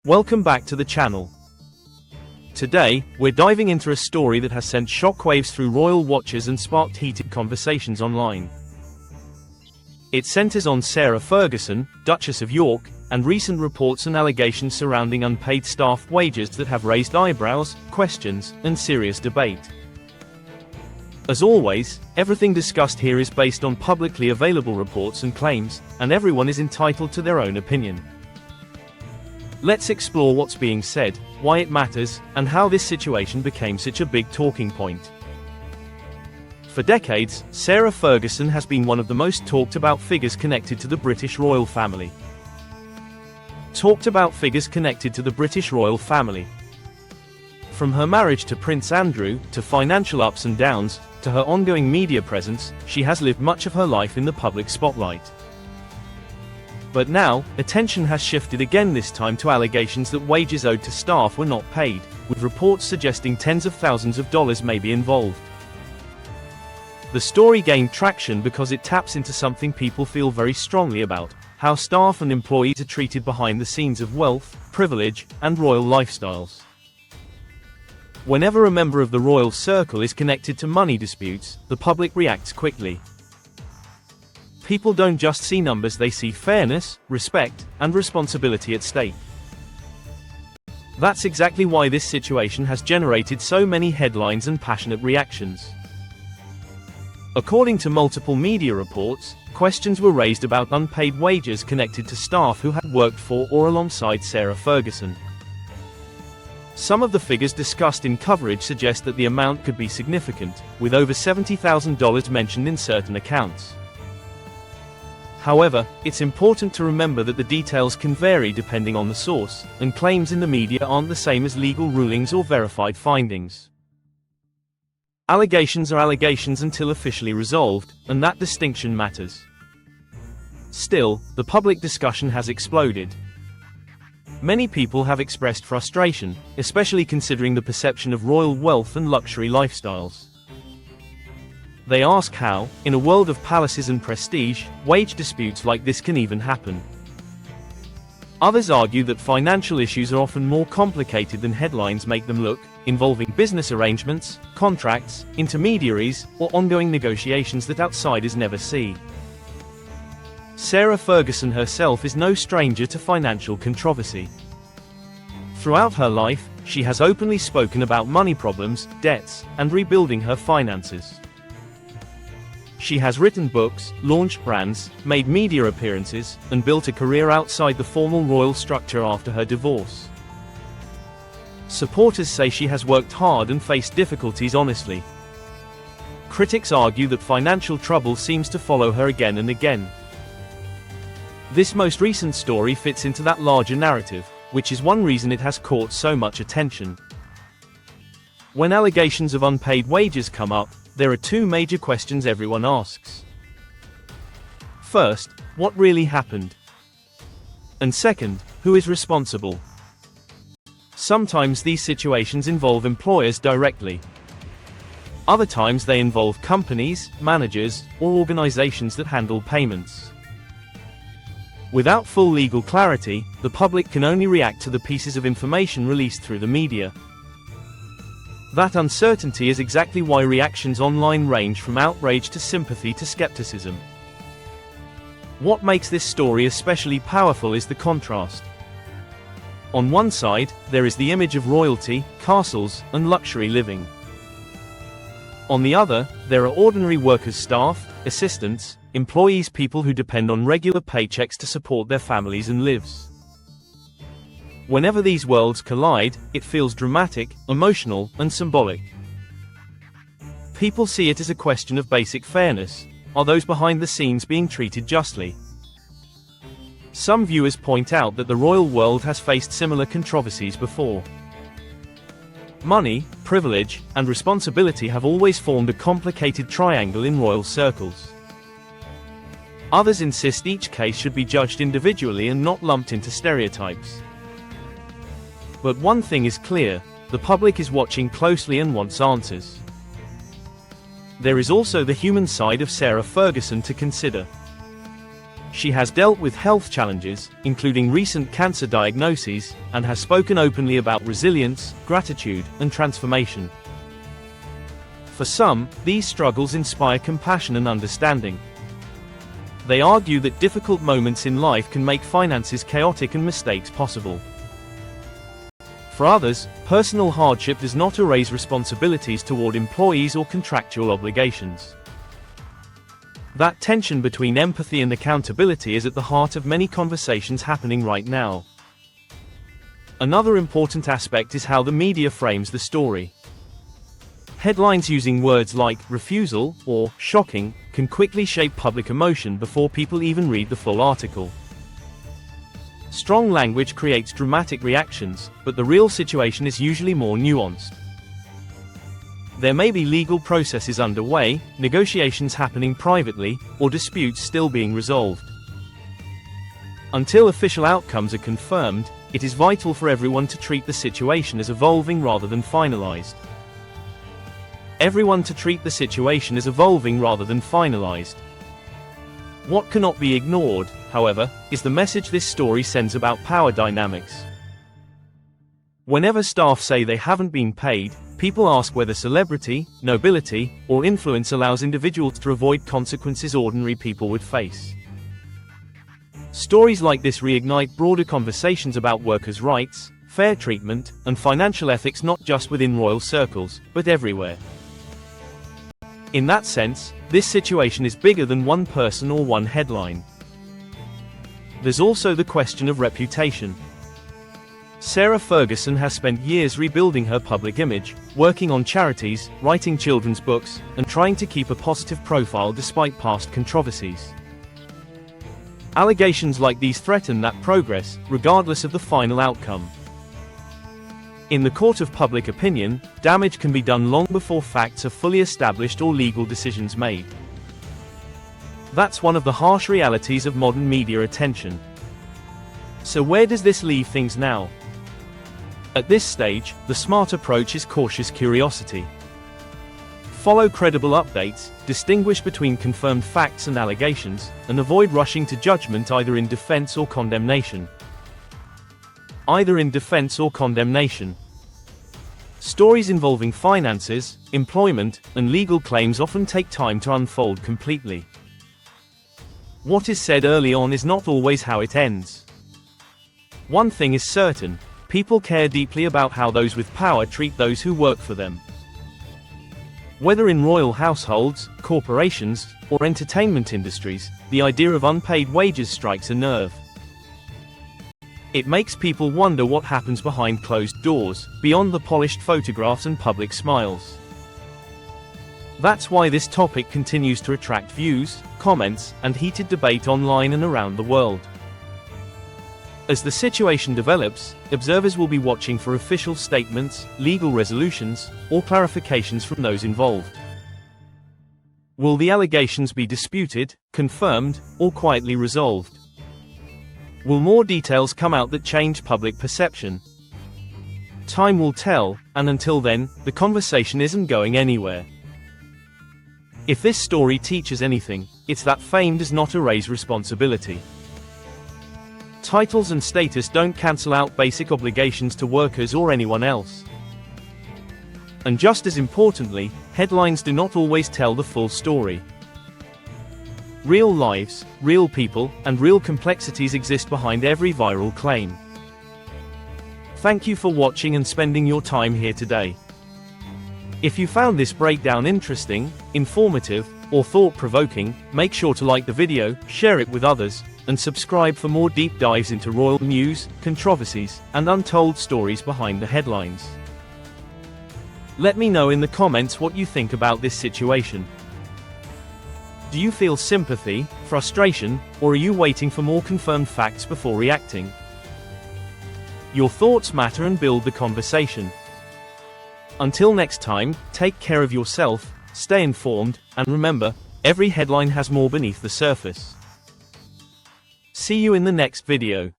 Welcome back to the channel. Today, we're diving into a story that has sent shockwaves through royal watches and sparked heated conversations online. It centers on Sarah Ferguson, Duchess of York, and recent reports and allegations surrounding unpaid staff wages that have raised eyebrows, questions, and serious debate. As always, everything discussed here is based on publicly available reports and claims, and everyone is entitled to their own opinion. Let's explore what's being said, why it matters, and how this situation became such a big talking point. For decades, Sarah Ferguson has been one of the most talked about figures connected to the British royal family. Talked about figures connected to the British royal family. From her marriage to Prince Andrew, to financial ups and downs, to her ongoing media presence, she has lived much of her life in the public spotlight. But now, attention has shifted again, this time to allegations that wages owed to staff were not paid, with reports suggesting tens of thousands of dollars may be involved. The story gained traction because it taps into something people feel very strongly about: how staff and employees are treated behind the scenes of wealth, privilege, and royal lifestyles. Whenever a member of the royal circle is connected to money disputes, the public reacts quickly. People don't just see numbers, they see fairness, respect, and responsibility at stake. That's exactly why this situation has generated so many headlines and passionate reactions. According to multiple media reports, questions were raised about unpaid wages connected to staff who had worked for or alongside Sarah Ferguson. Some of the figures discussed in coverage suggest that the amount could be significant, with over $70,000 mentioned in certain accounts. However, it's important to remember that the details can vary depending on the source, and claims in the media aren't the same as legal rulings or verified findings. Allegations are allegations until officially resolved, and that distinction matters. Still, the public discussion has exploded. Many people have expressed frustration, especially considering the perception of royal wealth and luxury lifestyles. They ask how, in a world of palaces and prestige, wage disputes like this can even happen. Others argue that financial issues are often more complicated than headlines make them look, involving business arrangements, contracts, intermediaries, or ongoing negotiations that outsiders never see. Sarah Ferguson herself is no stranger to financial controversy. Throughout her life, she has openly spoken about money problems, debts, and rebuilding her finances. She has written books, launched brands, made media appearances, and built a career outside the formal royal structure after her divorce. Supporters say she has worked hard and faced difficulties honestly. Critics argue that financial trouble seems to follow her again and again. This most recent story fits into that larger narrative, which is one reason it has caught so much attention. When allegations of unpaid wages come up, there are two major questions everyone asks. First, what really happened? And second, who is responsible? Sometimes these situations involve employers directly. Other times they involve companies, managers, or organizations that handle payments. Without full legal clarity, the public can only react to the pieces of information released through the media. That uncertainty is exactly why reactions online range from outrage to sympathy to skepticism. What makes this story especially powerful is the contrast. On one side, there is the image of royalty, castles, and luxury living. On the other, there are ordinary workers, staff, assistants, employees, people who depend on regular paychecks to support their families and lives. Whenever these worlds collide, it feels dramatic, emotional, and symbolic. People see it as a question of basic fairness. Are those behind the scenes being treated justly? Some viewers point out that the royal world has faced similar controversies before. Money, privilege, and responsibility have always formed a complicated triangle in royal circles. Others insist each case should be judged individually and not lumped into stereotypes. But one thing is clear: the public is watching closely and wants answers. There is also the human side of Sarah Ferguson to consider. She has dealt with health challenges, including recent cancer diagnoses, and has spoken openly about resilience, gratitude, and transformation. For some, these struggles inspire compassion and understanding. They argue that difficult moments in life can make finances chaotic and mistakes possible. For others, personal hardship does not erase responsibilities toward employees or contractual obligations. That tension between empathy and accountability is at the heart of many conversations happening right now. Another important aspect is how the media frames the story. Headlines using words like refusal or shocking can quickly shape public emotion before people even read the full article. Strong language creates dramatic reactions, but the real situation is usually more nuanced. There may be legal processes underway, negotiations happening privately, or disputes still being resolved. Until official outcomes are confirmed, it is vital for everyone to treat the situation as evolving rather than finalized. What cannot be ignored, however, is the message this story sends about power dynamics. Whenever staff say they haven't been paid, people ask whether celebrity, nobility, or influence allows individuals to avoid consequences ordinary people would face. Stories like this reignite broader conversations about workers' rights, fair treatment, and financial ethics not just within royal circles, but everywhere. In that sense, this situation is bigger than one person or one headline. There's also the question of reputation. Sarah Ferguson has spent years rebuilding her public image, working on charities, writing children's books, and trying to keep a positive profile despite past controversies. Allegations like these threaten that progress, regardless of the final outcome. In the court of public opinion, damage can be done long before facts are fully established or legal decisions made. That's one of the harsh realities of modern media attention. So where does this leave things now? At this stage, the smart approach is cautious curiosity. Follow credible updates, distinguish between confirmed facts and allegations, and avoid rushing to judgment either in defense or condemnation. Stories involving finances, employment, and legal claims often take time to unfold completely. What is said early on is not always how it ends. One thing is certain: people care deeply about how those with power treat those who work for them. Whether in royal households, corporations, or entertainment industries, the idea of unpaid wages strikes a nerve. It makes people wonder what happens behind closed doors, beyond the polished photographs and public smiles. That's why this topic continues to attract views, comments, and heated debate online and around the world. As the situation develops, observers will be watching for official statements, legal resolutions, or clarifications from those involved. Will the allegations be disputed, confirmed, or quietly resolved? Will more details come out that change public perception? Time will tell, and until then, the conversation isn't going anywhere. If this story teaches anything, it's that fame does not erase responsibility. Titles and status don't cancel out basic obligations to workers or anyone else. And just as importantly, headlines do not always tell the full story. Real lives, real people, and real complexities exist behind every viral claim. Thank you for watching and spending your time here today. If you found this breakdown interesting, informative, or thought-provoking, make sure to like the video, share it with others, and subscribe for more deep dives into royal news, controversies, and untold stories behind the headlines. Let me know in the comments what you think about this situation. Do you feel sympathy, frustration, or are you waiting for more confirmed facts before reacting? Your thoughts matter and build the conversation. Until next time, take care of yourself, stay informed, and remember, every headline has more beneath the surface. See you in the next video.